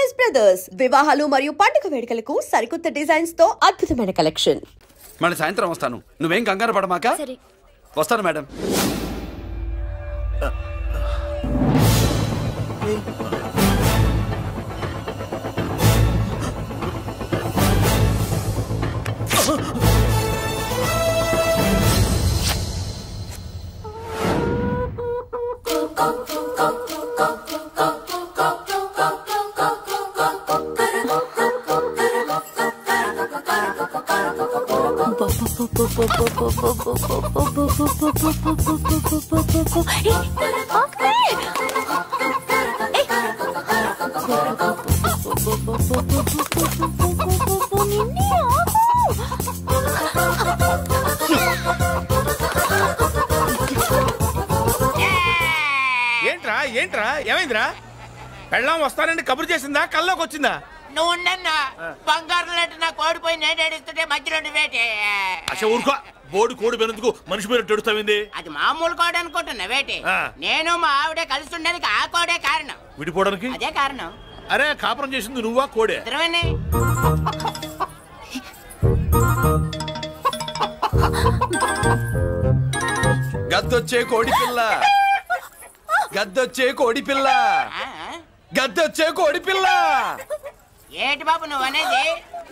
Choice brothers వివాహాలు మరియు పండుగ వేడుకలకు సరికొత్త డిజైన్స్ తో అద్భుతమైన కలెక్షన్. మళ్ళీ సాయంత్రం వస్తాను, నువ్వేం కంగారు పడమాక. వస్తాను మేడం. ఏంట్రా ఏంట్రా ఏమైందిరా? పెళ్ళాం వస్తానండి కబురు చేసిందా, కల్లోకి వచ్చిందా? నువ్వు ఉండన్నా బంగారం లాంటి నా కోడిపోయి నేను ఏడుస్తుంటే మధ్యలో నువ్వేటే. అసలు ఊరుకో, బోడి కోడి పెనందుకు మనిషి మీద తెడుస్తావింది. అది మామూలు కోడి అనుకుంటున్నా వేటే. నేను మా ఆవిడే కలిసి ఉండడానికి ఆ కోడే కారణం. విడిపోవడానికి అదే కారణం. అరే కాపురం చేసింది నువ్వా కోడే? ఇద్దరమేనే. గద్దొచ్చే కోడి పిల్ల, గద్దొచ్చే కోడి పిల్ల, గద్దొచ్చే కోడి పిల్ల. ఏంటి బాబు నువ్వు అనేది?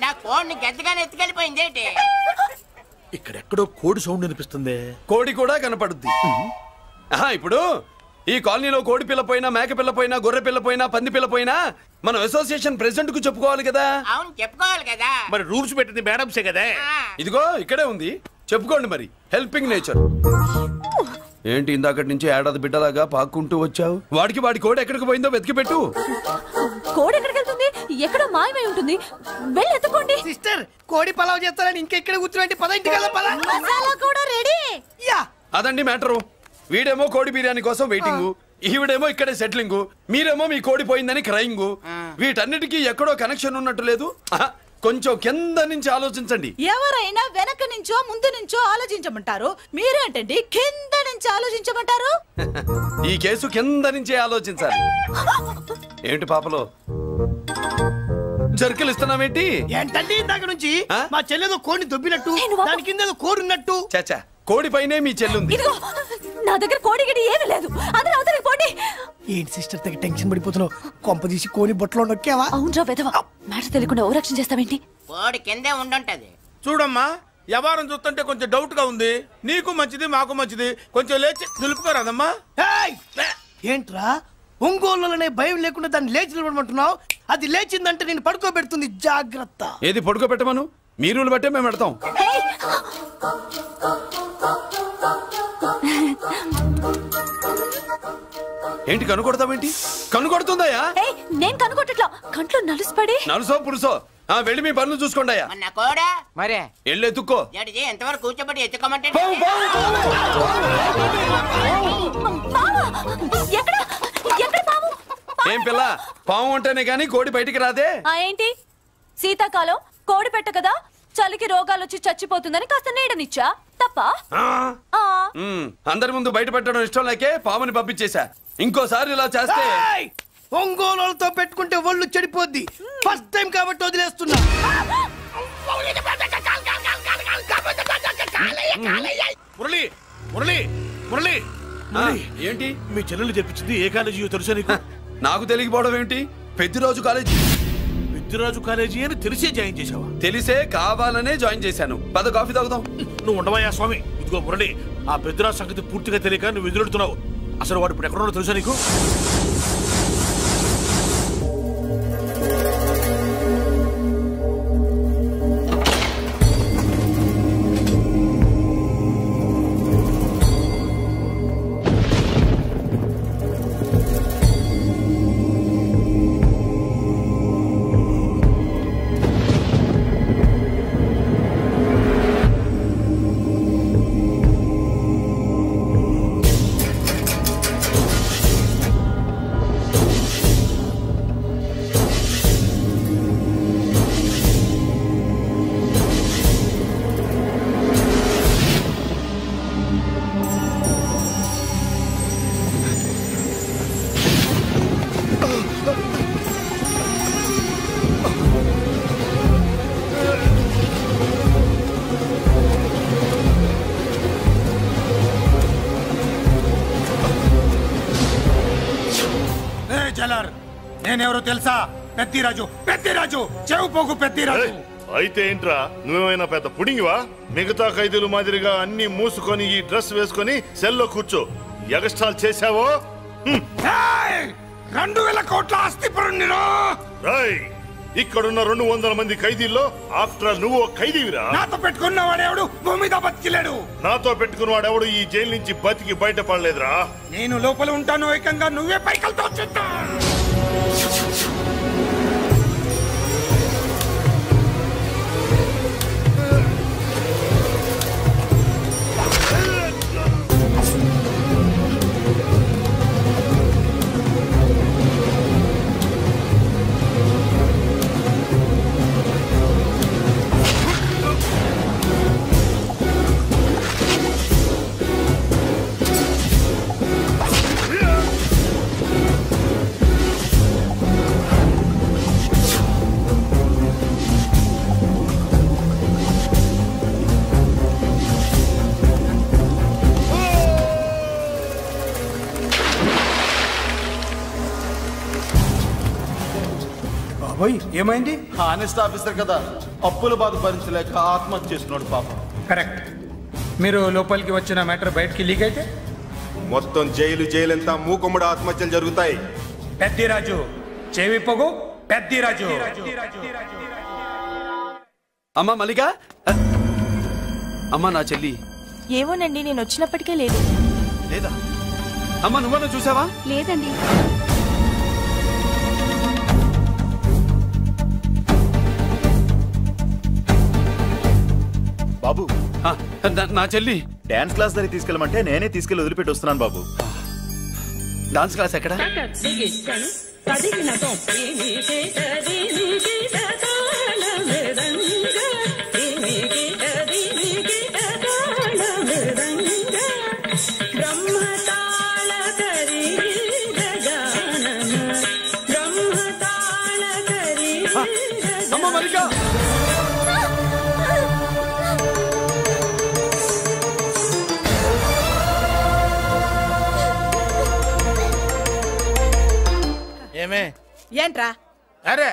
నా కోడిని గద్దగానే ఎత్తుకెళ్ళిపోయింది ఏంటి? ఇక్కడెక్కడో కోడి సౌండ్ అనిపిస్తుంది. కోడి కూడా కనపడుద్ది. ఇప్పుడు ఈ కాలనీలో కోడి పిల్ల పోయినా, మేక పిల్ల పోయినా, గొర్రె పిల్ల పోయినా, పంది పిల్ల పోయినా మనం అసోసియేషన్ ప్రెసిడెంట్ కు చెప్పుకోవాలి కదా. అవును చెప్పుకోవాలి కదా. మరి రూల్స్ పెట్టింది మేడమ్సే కదా. ఇదిగో ఇక్కడే ఉంది, చెప్పుకోండి మరి. Helping nature. ఏంటి ఇందాకటి నుంచి ఏడాది బిడ్డలాగా పాక్కుంటూ వచ్చావు? వాడికి వాడి కోడి ఎక్కడికి పోయిందో వెతికి పెట్టు. కోడి ఎక్కడికి వెళ్తుంది? ఎక్కడో మాయమై ఉంటుంది, వెళ్ళి ఎత్తుకోండి. సిస్టర్ కోడి పలావ్ చేస్తారని ఇంకెక్కడ కూర్చోండి, పద ఇంటికి వెళ్దాం, పద. మసాలా కూడా రెడీ. అదండి మ్యాటరు. వీడేమో కోడి బిర్యానీ కోసం వెయిటింగ్, ఈవిడేమో ఇక్కడే సెటిలింగ్, మీరేమో మీ కోడి పోయిందని క్రయింగ్. వీటన్నిటికీ ఎక్కడో కనెక్షన్ ఉన్నట్టు లేదు. కొంచెం కింద నుంచి ఆలోచించండి. ఎవరైనా వెనక నుంచో ముందు నుంచో ఆలోచించమంటారు, మీరేంటండి కింద నుంచి ఆలోచించమంటారు? ఈ కేసు కింద నుంచే ఆలోచించాలి. ఏంటి పాపలో జర్కలు ఇస్తున్నావేంటి? ఏంటండి ఇందాక నుంచి మా చెల్లెదో కోడిని దొబ్బినట్టు, దాని కింద కోడి ఉన్నట్టు. చాచా, కోడి పైనే మీ చెల్లుంది. ఇదిగో నా దగ్గర కోడి గిడి ఏమీ లేదు, అందరూ అవతలికి పోండి. ఏంటి సిస్టర్ తెగ టెన్షన్ పడిపోతున్నావు? కొంప తీసి కోడి బొట్టలో నొక్కావా? అవునరా వెధవ, మ్యాటర్ తెలియకుండా ఓ రక్షణ చేస్తావేంటి? కోడి కిందే ఉండుంటది. చూడమ్మా, వ్యవహారం చూస్తుంటే కొంచెం డౌట్ గా ఉంది. నీకు మంచిది మాకు మంచిది, కొంచెం లేచి నిలుపుకోరాదమ్మా. ఏంట్రా ఒంగోలులోనే భయం లేకుండా దాన్ని లేచి నిలబడమంటున్నావు? అది లేచిందంటే నేను పడుకోబెడుతుంది, జాగ్రత్త. ఏది పడుకోబెట్టమను? మీరు బట్టే మేము పెడతాం. ఏంటి కనుకొడతావేంటి? కనుకొడుతుందయ్యా? నేను కనుకొట్టట్లా, కంట్లో నలుసుపడి. నలుసో పురుసో వెళ్ళి మీ పనులు చూసుకోండి అయ్యా. మన కోడా మరే వెళ్ళి ఎత్తుక్కో. ఎంతవరకు కూర్చోబెట్టి ఎత్తుకోమంటే ఏం పిల్ల, పాము ఉంటేనే గాని కోడి బయటికి రాదే. ఏంటి శీతాకాలం కోడి పెట్ట కదా, చలికి రోగాలు వచ్చి చచ్చిపోతుందని కాస్త నీడనిచ్చా, తప్ప? అందరి ముందు బయట పెట్టడం ఇష్టం లేకే పాముని పంపించేశా. ఇంకోసారి ఇలా చేస్తే ఒంగోలుతో పెట్టుకుంటే ఒళ్ళు చెడిపోద్ది. ఫస్ట్ టైం కాబట్టి వదిలేస్తున్నా. మురళి మురళి మురళి ఏంటి మీ చెల్లెలు చెప్పించింది ఏ కాలేజీ తెలుసా నీకు? నాకు తెలియకపోవడం ఏంటి? పెద్దిరాజు కాలేజీ. పెద్దిరాజు కాలేజీ అని తెలిసే జాయిన్ చేసావా? తెలిసే కావాలనే జాయిన్ చేశాను. పద కాఫీ తాగుదాం. నువ్వు ఉండవయ్యా స్వామి. ఇదిగో మురళి, ఆ పెద్దిరాజు సంగతి పూర్తిగా తెలియక నువ్వు ఎదురెడుతున్నావు. అసలు వాడు ఇప్పుడు ఎక్కడున్నాడో తెలుసా నీకు? ఎవరో తెలుసా? పెద్దిరాజు, పెద్దిరాజు, చెవు పోగు పెద్దిరాజు. అయితే ఏంట్రా, నువ్వేమైనా పెద్ద పుడింగివా? మిగతా ఖైదీలు మాదిరిగా అన్ని మూసుకొని ఈ డ్రెస్ వేసుకొని సెల్లో కూర్చో. ఎగస్ట్రాల్ చేశావో 2000 కోట్ల ఆస్తి పరుణ్ణిరా. ఇక్కడున్న 200 మంది ఖైదీల్లో ఆఫ్టర్ నువ్వు ఖైదీవిరా. నాతో పెట్టుకున్నవాడెవడు భూమి మీద బతికిలేడు. నాతో పెట్టుకున్నవాడెవడు ఈ జైలు నుంచి బతికి బయటపడలేదురా. నేను లోపల ఉంటాను, ఏకంగా నువ్వే పైకలతో వచ్చేస్తా. ఏమైంది? హానెస్ట్ ఆఫీసర్ కదా, అప్పుల బాధ భరించలేక ఆత్మహత్య చేసుకున్నాడు పాపం. కరెక్ట్. మీరు లోపలికి వచ్చిన మ్యాటర్ బయటికి లీక్ అయితే మొత్తం జైలు అంతా మూకుమ్మడి ఆత్మహత్యలు జరుగుతాయి. పెద్దిరాజు, చెవి పొగు పెద్దిరాజు. అమ్మా మల్లిక, అమ్మా నా చెల్లి ఏమోనండి, నేను వచ్చినప్పటికే లేదు. లేదా? అమ్మా నువ్వన్నా చూసావా? లేదండి. బాబు, నా చెల్లి డాన్స్ క్లాస్ దగ్గర తీసుకెళ్ళమంటే నేనే తీసుకెళ్లి వదిలిపెట్టి వస్తున్నాను బాబు. డాన్స్ క్లాస్ ఎక్కడ? అమ్మ మల్లిక, ఏమే ఏంట్రా? అరే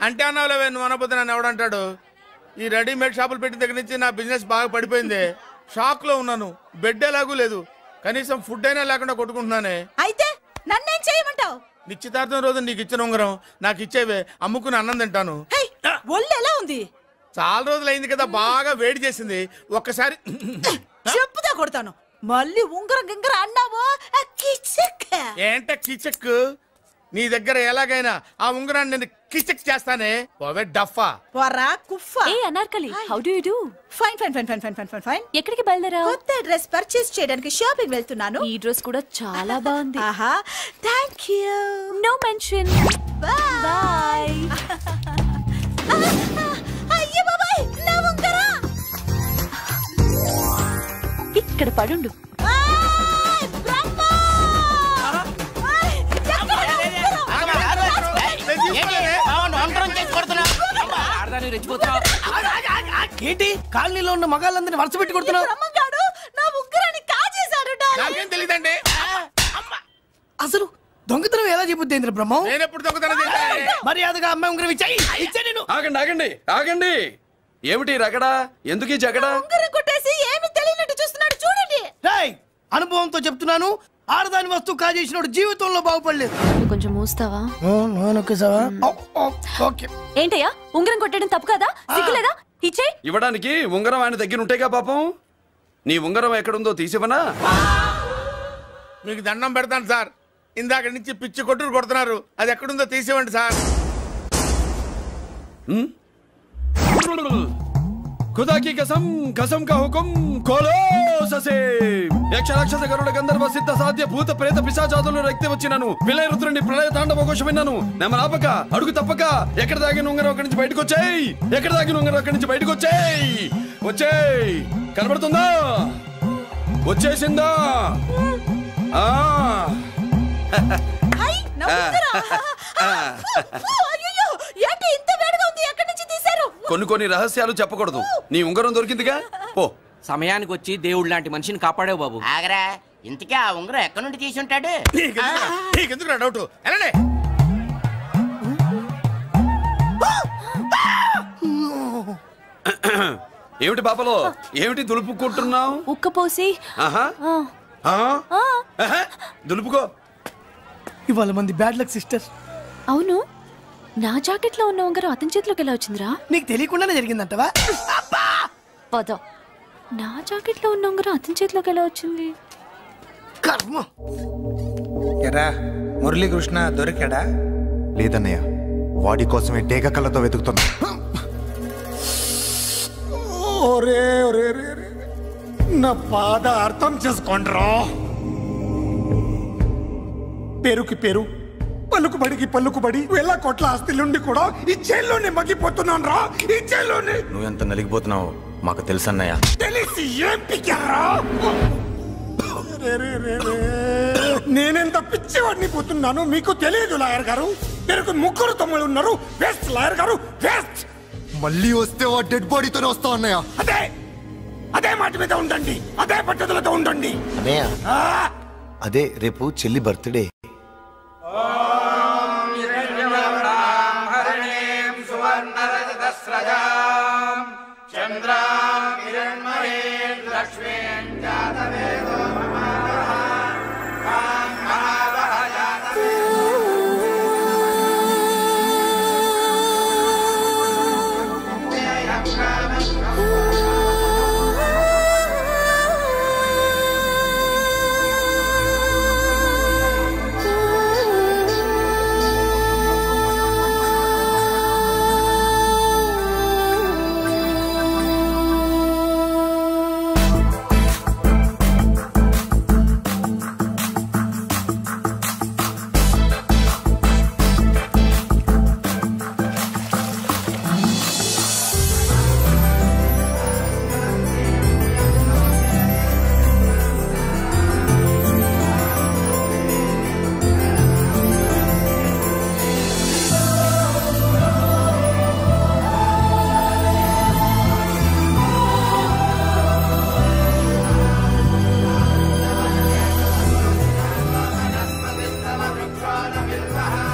అంటే అన్నావులేవే, నువ్వు అనబోతే నన్ను ఎవడంటాడు? ఈ రెడీమేడ్ షాపులు పెట్టిన దగ్గర నుంచి నా బిజినెస్ బాగా పడిపోయింది. షాక్ లో ఉన్నాను, బెడ్ ఎలాగూ లేదు, కనీసం ఫుడ్ అయినా లేకుండా కొట్టుకుంటున్నానే. అయితే నన్నేం చేయమంటావు? నిశ్చితార్థం రోజు నీకు ఇచ్చిన ఉంగరం నాకు ఇచ్చేవే, అమ్ముకుని అన్నం తింటాను. ఒళ్ళు ఎలా ఉంది? చాలా రోజులు అయింది కదా, బాగా వేడి చేసింది. ఒక్కసారి చెప్పుదా కొడతాను. మళ్ళీ ఉంగరం గింగర అన్నావో ఏంట కిచక్? నీ దగ్గర ఎలాగైనా ఆ ఉంగరాన్ని నేను కిచక్ చేస్తానే. పోవే డఫా. పోరా కుఫా. ఏ Anarkali, how do you do? Fine fine fine fine fine fine fine. ఎక్కడికి బయలుదేరావు? కొత్త డ్రెస్ పర్చేస్ చేయడానికి షాపింగ్ వెళ్తున్నాను. ఈ డ్రెస్ కూడా చాలా బాగుంది. ఆహా, థాంక్యూ. No mention. బై. అయ్యో బాబాయ్, నా ఉంగరం ఇక్కడ పడుండు. ఏంటి కాలనీలో ఉన్న మగాళ్ళందరినీ వరుస పెట్టి కొడుతున్నావు? నా ఉంగరాన్ని కాజేశాడు. నాకేం తెలియదండి. అసలు దొంగతనం ఎలా చెబుద్ది బ్రహ్మం? నేను ఎప్పుడు దొంగతనం చేశాను? మర్యాదగా అమ్మాయి ఉంగరం ఇచ్చా. ఆగండి ఆగండి ఆగండి. ఏమిటి రగడా? ఎందుకు జగడా? ఉంగరం కొట్టేసి ఏమి తెలియనట్టు చూస్తున్నాడు చూడండి. రేయ్, అనుభవంతో చెప్తున్నాను, ఆడదాని వస్తువు కాజేసినోడు జీవితంలో బాగుపడలేదు. కొంచెం మూస్తావా? ఏంటయ్యా, ఉంగరం కొట్టడం తప్పు కదా? సిగ్గులేదా? ఇచ్చే. ఇవ్వడానికి ఉంగరం ఆయన దగ్గర ఉంటేగా పాపం. నీ ఉంగరం ఎక్కడుందో తీసివనా? మీకు దండం పెడతాను సార్, ఇందాక నుంచి పిచ్చి కొట్టుడు కొడుతున్నారు, అది ఎక్కడుందో తీసివ్వండి సార్. खुदा की कसम, कसम का हुकुम, खोलो ससे. యక్ష రాక్షస గరుడ గంధర్వ సిద్ధ సాధ్య భూత ప్రేత పిశాచాదులు రక్తి వచ్చినాను. విలయ రుద్రుని ప్రళయ తాండవ ఘోష విన్నాను. నెమలాపక అడుగు తప్పక ఎక్కడ దాగిన ఉంగరం అక్కడి నుంచి బయటకు వచ్చేయ్. ఎక్కడ దాగిన ఉంగరం అక్కడి నుంచి బయటకు వచ్చేయ్. వచ్చేయ్. కనబడుతుందా? వచ్చేసిందా? కొన్ని రహస్యాలు చెప్పకూడదు. నీ ఉంగరం దొరికిందిగా, పో. సమయానికి వచ్చి దేవుడు లాంటి మనిషిని కాపాడావు బాబు. ఆగరా, ఇంతకీ ఆ ఉంగరం ఎక్కడి నుండి తీసి ఉంటాడు? నీకెందుకు డౌట్? ఏమిటి పాపలో ఏమిటి దులుపుకుంటున్నావు? ఉక్కపోసి దులుపుకో. ఇవాళ మంది బ్యాడ్ లక్ సిస్టర్. అవును, నా జాకెట్ లో ఉన్న ఉంగరం అతని చేతిలోకి ఎలా వచ్చిందిరా? నీకు తెలియకుండానే జరిగిందంటవా? పద. నా జాకెట్ లో ఉన్న ఉంగరం అతని చేతిలోకి ఎలా వచ్చింది? కర్మ. ఎరా మురళీకృష్ణ దొరికాడా? లేదన్నయ్య, వాడి కోసమే డేగ కళ్ళతో వెతుకుతున్నా. నా బాధ అర్థం చేసుకోండ్రా. పేరుకి పేరు, పలుకుబడికి పలుకుబడి, వేల కోట్ల ఆస్తిలుండి కూడా ఈ జైల్లోనే మగ్గిపోతున్నాను రా. ఈ జైల్లోనే. నువ్వెంత నలిగిపోతున్నావు మాకు తెలుసన్నయ్య. తెలిసి ఏం పిక్కారా? నేనెంత పిచ్చివాడిని పోతున్నాను మీకు తెలియదు లాయర్ గారు. మీరు ముగ్గురు తమ్ముళ్ళు ఉన్నారు. వేస్ట్ లాయర్ గారు, వేస్ట్. మళ్ళీ వస్తే ఆ డెడ్ బాడీతోనే వస్తావు అన్నయ్య. అదే మాట మీద ఉండండి, అదే పట్టుదలతో ఉండండి అన్నయ్య. అదే రేపు చెల్లి బర్త్డే.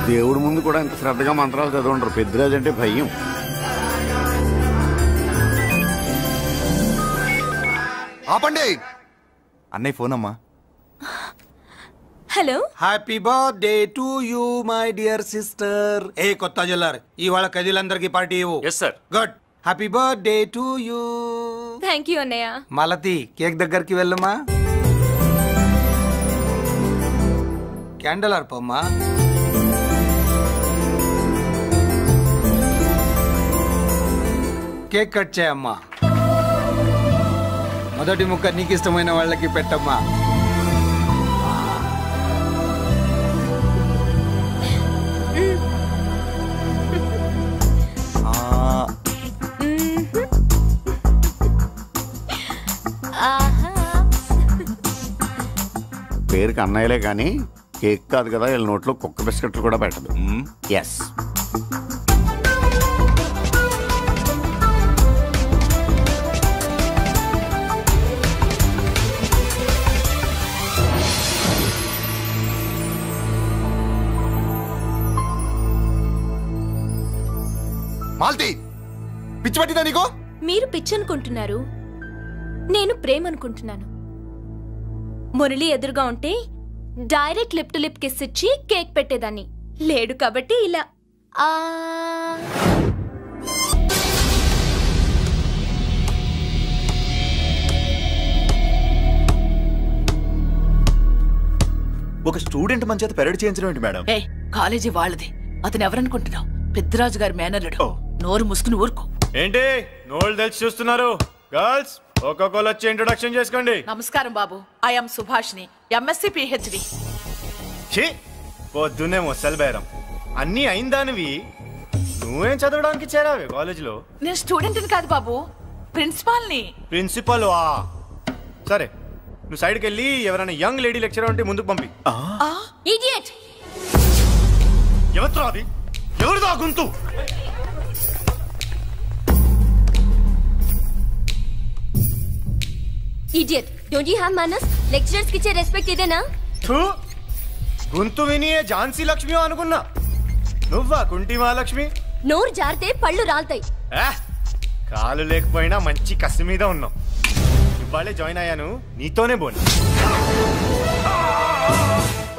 దేవుడి ముందు కూడా ఇంత శ్రద్ధగా మంత్రాలు చదవంటారు. పెద్దరాజు అంటే భయం. ఆపండి. అన్నయ్య ఫోన్ అమ్మా. Hello. Happy birthday to you my dear sister. ఏ కొత్త జల్లార్, ఇవాళ కదిలందరికీ పార్టీ ఇవ్వు. Yes sir. Good. Happy birthday to you. Thank you అన్నయ్య. మాలతి, కేక్ దగ్గరికి వెళ్ళమ్మా. క్యాండల్ ఆర్పమ్మా. కేక్ కట్ చేయమ్మా. మొదటి ముక్క నీకు ఇష్టమైన వాళ్ళకి పెట్టమ్మా. పేరుకి అన్నయ్యలే కానీ కేక్ కాదు కదా, వీళ్ళ నోట్లో కుక్క బిస్కెట్లు కూడా పెట్టదు. ఎస్. మాల్తి, పిచ్చి పట్టిందా నీకు? మీరు పిచ్చి అనుకుంటున్నారు, నేను ప్రేమ అనుకుంటున్నాను. మురళి ఎదురుగా ఉంటే direct lip to lip kiss ఇచ్చి కేక్ పెట్టేదాన్ని. లేడు కాబట్టి ఇలా. ఒక స్టూడెంట్ మన చేత పెరడ్ చేయించడం ఏంటి మేడం? కాలేజీ వాళ్ళది. అతను ఎవరనుకుంటున్నావు? పెద్దరాజు గారి మేనల్లుడు. నోరు ముసుకుని ఊరుకో. ఏంటి నోళ్ళు తెలిసి చూస్తున్నారు? గర్ల్స్ ఒక్కొక్కరు వచ్చి ఇంట్రొడక్షన్ చేసుకోండి. నమస్కారం బాబు, ఐఎమ్ సుభాష్ని, ఎంఎస్సి పిహెచ్డి. పొద్దున్నే మొసలు బేరం అన్నీ అయిందానివి. నువ్వేం చదవడానికి చేరావే కాలేజీలో? నేను స్టూడెంట్ని కాదు బాబు, ప్రిన్సిపాల్ని. ప్రిన్సిపల్ వా? సరే, నువ్వు సైడ్కి వెళ్ళి ఎవరైనా యంగ్ లేడీ లెక్చరర్ ఉంటే ముందుకు పంపి. ఇడియట్! ఎవరితో అది? ఎవరిదో గుంతు? Idiot! Don't you have manners? Lecturers కి ఇచ్చే రెస్పెక్ట్ ఇదేనా? గుంతు విని ఝాన్సీ లక్ష్మి అనుకున్నా. నువ్వా కుంటి మహాలక్ష్మి? నోరు జారితే పళ్ళు రాల్తాయి. కాలు లేకపోయినా మంచి కసి మీద ఉన్నాం. ఇవాళే జాయిన్ అయ్యాను, నీతోనే బోని.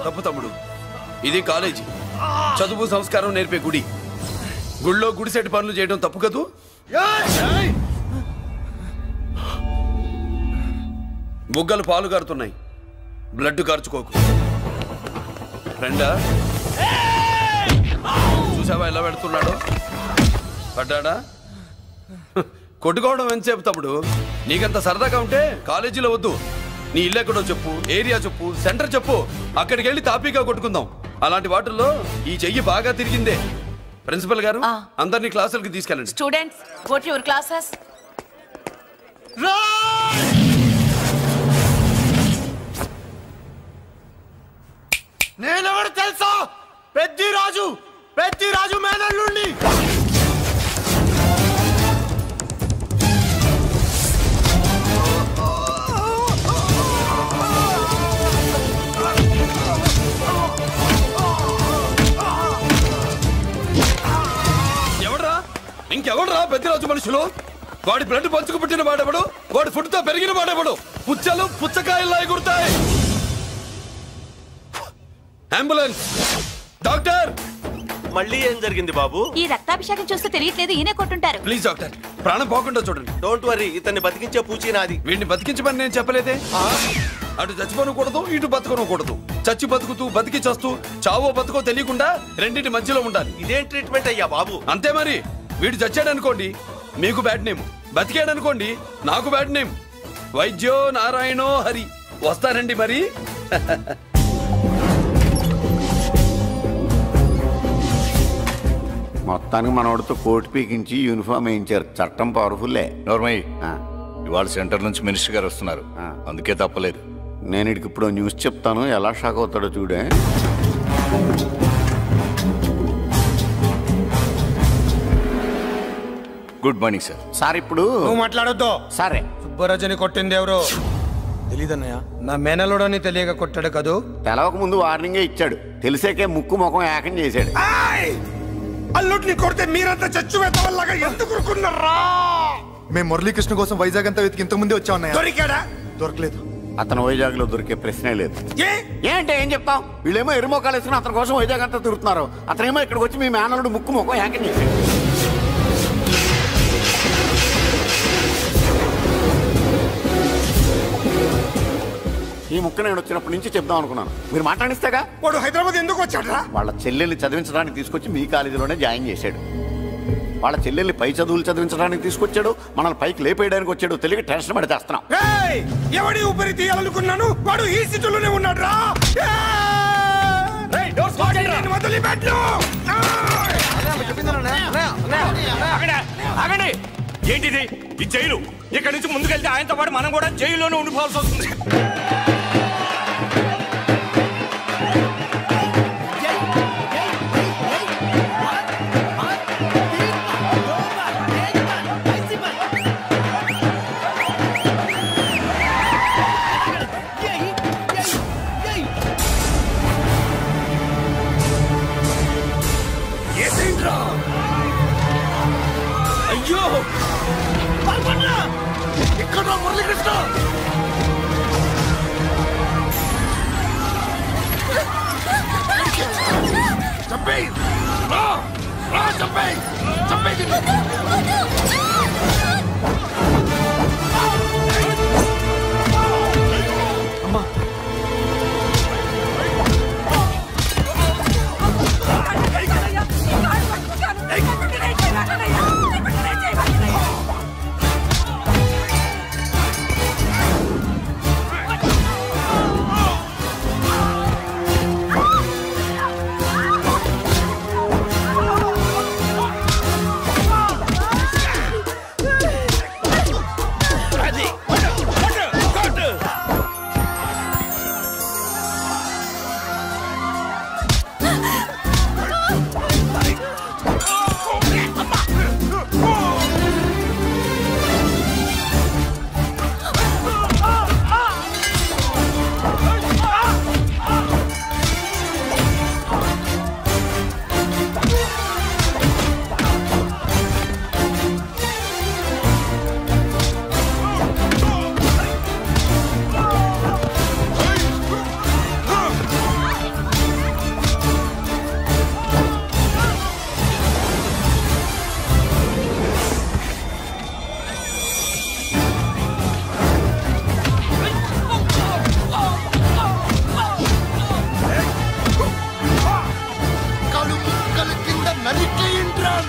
తప్పు తమ్ముడు, ఇది కాలేజీ, చదువు సంస్కారం నేర్పే గుడి. గుళ్ళో గుడిసెట్టి పనులు చేయడం తప్పు కదూ? బుగ్గలు పాలు గారుతున్నాయి, బ్లడ్ కార్చుకోకు. ఫ్రెండా, చూసావా ఎలా పెడుతున్నాడో? పడ్డాడా? కొట్టుకోవడం ఎంతసేపు తమ్ముడు? నీకంత సరదాగా ఉంటే కాలేజీలో వద్దు. నీ ఇల్లు ఎక్కడో చెప్పు, ఏరియా చెప్పు, సెంటర్ చెప్పు, అక్కడికి వెళ్ళి తాపీగా కొట్టుకుందాం. అలాంటి వాటిల్లో ఈ చెయ్యి బాగా తిరిగిందే. ప్రిన్సిపల్ గారు, అందరినీ క్లాసులకి తీసుకెళ్ళండి. Students, go to your classes. నేనెవరు తెలుసా? పెద్దిరాజు, పెద్దిరాజు మేనల్లుండి. ఎవడ్రా? ఇంకెవడ్రా పెద్దిరాజు మనుషులు? వాడి బ్లడ్ పంచుకు పుట్టిన వాడెవడు? వాడి ఫుడ్ తో పెరిగిన వాడెవడు? పుచ్చలు పుచ్చకాయల్లా ఎగురుతాయి. Ambulance, doctor. మళ్ళీ ఏం జరిగింది బాబు? ఈ రక్తాభిషేకం చూస్తే తెలియట్లేదు, ఈయనే కొట్టుంటారు. ప్లీజ్ డాక్టర్, ప్రాణం పోకుండా చూడండి. డోంట్ వరీ, ఇతన్ని బతికించే పూచి నాది. వీడిని బతికించమని నేను చెప్పలేదే. అటు చచ్చిపోనకూడదు, ఇటు బతకనకూడదు. చచ్చి బతుకుతూ, బతికి చస్తూ, చావో బతుకో తెలియకుండా రెండింటి మధ్యలో ఉండాలి. ఇదేం ట్రీట్మెంట్ అయ్యా బాబు? అంతే మరి. వీడు చచ్చాడనుకోండి, మీకు బ్యాడ్ నేమ్. బతికాడనుకోండి, నాకు బ్యాడ్ నేమ్. వైద్యో నారాయణో హరి. వస్తారండి మరి. మొత్తానికి మనవాడితో కోట్ పీకించి యూనిఫామ్ వేయించారు. చట్టం పవర్ఫుల్లే. నోర్మయ్య, ఇవాళ సెంటర్ నుంచి మినిస్టర్ గారు వస్తున్నారు, అందుకే తప్పలేదు. నేను ఇడికి ఇప్పుడు న్యూస్ చెప్తాను, ఎలా షాక్ అవుతాడో చూడే. Good morning sir. సార్ ఇప్పుడు నువ్వు మాట్లాడొద్దు. సరే. సుబ్బరాజుని కొట్టింది ఎవరు? తెలీదన్నయ్య. నా మేనలోడని తెలియక కొట్టాడు కదూ. తెలవక ముందు వార్నింగే ఇచ్చాడు, తెలిసాకే ముక్కు ముఖం ఏకం చేశాడు. అల్లుడిని కొడితే మీరంతా చచ్చు వెతవల్లాగా ఎందుకు ఊరుకున్నారా? మేము మురళీకృష్ణ కోసం వైజాగ్ అంతా వెతికి ఇంతకు ముందే వచ్చా ఉన్నాయా? దొరికాడా? దొరకలేదు. అతను వైజాగ్ లో దొరికే ప్రశ్నే లేదు. ఏంటే ఏం చెప్తాం? వీళ్ళేమో ఎరుమోకాలు వేసుకుని అతని కోసం వైజాగ్ అంతా తిరుగుతున్నారు. అతనేమో ఇక్కడికి వచ్చి మీ మేనల్లుడు ముక్కు ముఖం ఏకం చేశాడు. ఈ ముక్క నేను వచ్చినప్పటి నుంచి చెప్దాం అనుకున్నాను, మీరు మాట్లాడిస్తేగా. వాడు హైదరాబాద్ ఎందుకు వచ్చాడరా? వాళ్ళ చెల్లెల్ని చదివించడానికి తీసుకొచ్చి మీ కాలేజీలోనే జాయిన్ చేశాడు. వాళ్ళ చెల్లెల్ని పై చదువులు చదివించడానికి తీసుకొచ్చాడు, మనల్ని పైకి లేపేయడానికి వచ్చాడు. తెలియక టెన్షన్ పడి చేస్తున్నాం. ఎవడి ఊపిరి తీయాలనుకున్నాను, వాడు ఈ సిటీలోనే ఉన్నాడు రా. ఏంటిది ఈ జైలు? ఇక్కడ నుంచి ముందుకెళ్తే ఆయనతో పాటు మనం కూడా జైల్లోనే ఉండిపోవాల్సి వస్తుంది. అయ్యో ఇక్కడ మురళీకృష్ణ చంపేయ్, చంపేయ్, చంపేయ్. అమ్మా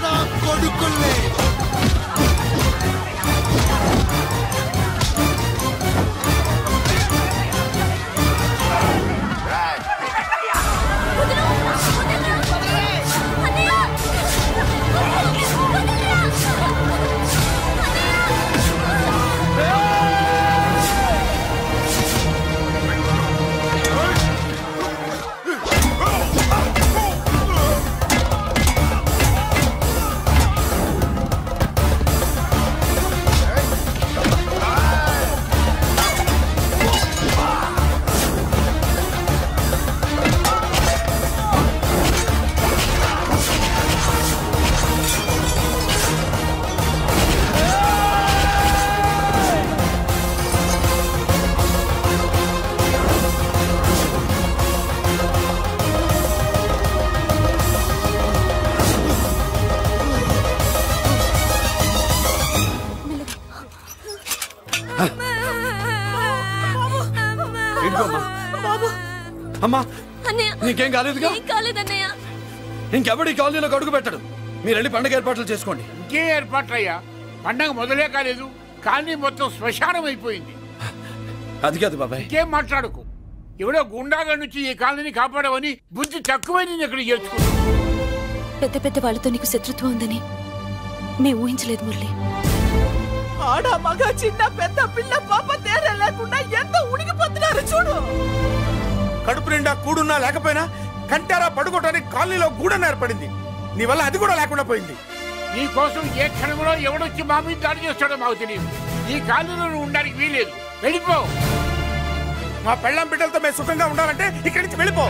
నా కొడుకుల్ని అమ్మా నీకేం కాలేదుగా? ఇంకెవడి కాలనీలో అడుగు పెట్టడు. మీరు వెళ్ళి పండగ ఏర్పాట్లు చేసుకోండి. ఇంకే ఏర్పాట్లయ్యా? పండగ మొదలే కాలేదు, కాలనీ మొత్తం శ్మశానం అయిపోయింది. అది కాదు బాబాయ్. ఇంకేం మాట్లాడుకు. ఎవడో గుండాగా నుంచి ఈ కాలనీని కాపాడవని బుద్ధి తక్కువై నేను ఇక్కడ చేర్చుకున్నాను. పెద్ద పెద్ద వాళ్ళతో నీకు శత్రుత్వం ఉందని మేము ఊహించలేదు మురళి. ఆడ మగ చిన్న పెద్ద పిల్ల పాప తేడా లేకుండా ఎంత ఉడికిపోతున్నారు చూడు. కడుపు నిండా కూడున్నా లేకపోయినా కంటారా పడుకోవటానికి కాలనీలో గూడన ఏర్పడింది. నీ వల్ల అది కూడా లేకుండా పోయింది. నీ కోసం ఏ క్షణంలో ఎవడొచ్చి మా మీద దాడి చేస్తాడో మాకు తెలియదు. ఈ కాలనీలో నువ్వు ఉండడానికి వీలేదు. వెళ్ళిపో. మా పెళ్ళాం బిడ్డలతో మేము సుఖంగా ఉండాలంటే ఇక్కడి నుంచి వెళ్ళిపో.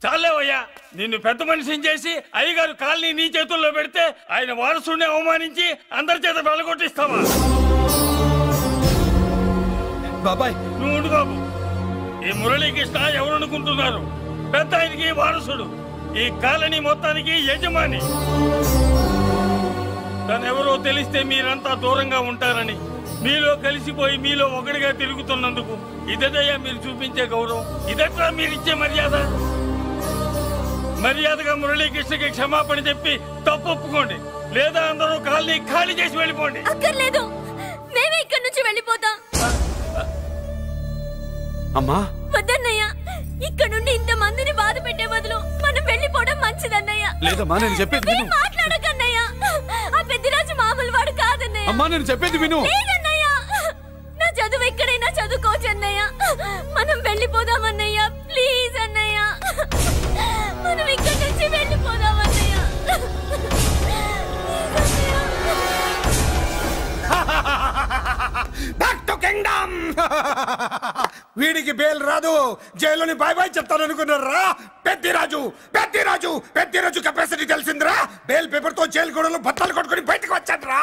చాలేవయ్యా, నిన్ను పెద్ద మనిషిని చేసి అయ్యగారు కాలనీ నీ చేతుల్లో పెడితే ఆయన వారసుని అవమానించి అందరి చేత వెళ్ళగొట్టిస్తావా? బాబాయ్ నువ్వు ఉండు బాబు. ఈ మురళీకృష్ణ ఎవరు అనుకుంటున్నారు? పెద్ద ఆయనకి వారసుడు, ఈ కాలనీ మొత్తానికి యజమాని. తనెవరో తెలిస్తే మీరంతా దూరంగా ఉంటారని మీలో కలిసిపోయి మీలో ఒకటిగా తిరుగుతున్నందుకు ఇదయ్యా మీరు చూపించే గౌరవం. ఇదట్లా మీరిచ్చే మర్యాద. మర్యాదగా మురళీకృష్ణకి క్షమాపణ చెప్పి తప్పు ఒప్పుకోండి, లేదా అందరూ కాలనీ ఖాళీ చేసి వెళ్ళిపోండి. అక్కర్లేదు, మేమే ఇక్కడి నుంచి వెళ్ళిపోతాం. అమ్మా వద్దన్నయ్య, ఇక్కడ నుండి ఇంత మందిని బాధ పెట్టే బదులు మనం వెళ్ళిపోవడం మంచిదన్నయ్య. లేదమ్మా, నేను చెప్పేది విను. మాట్లాడకన్నయ్య, ఆ పెద్దిరాజు మామూలు వాడు కాదన్నయ్య. అమ్మా నేను చెప్పేది విను. లేదన్నయ్య, నా చదువు ఎక్కడైనా చదువుకోవచ్చు అన్నయ్య. మనం వెళ్ళిపోదామన్నయ్య, ప్లీజ్ అన్నయ్య. మనం ఇక్కడి నుంచి వెళ్ళిపోదామన్నయ్య. Back to kingdom. వీడికి బెయిల్ రాదు, జైల్లోని బాయ్ బాయ్ చెప్తాను అనుకున్నారా? పెద్దిరాజు కెపాసిటీ తెలిసిందిరా. బెయిల్ పేపర్ తో జైలు గోడలు బత్తలు కొట్టుకుని బయటకు వచ్చాడ్రా.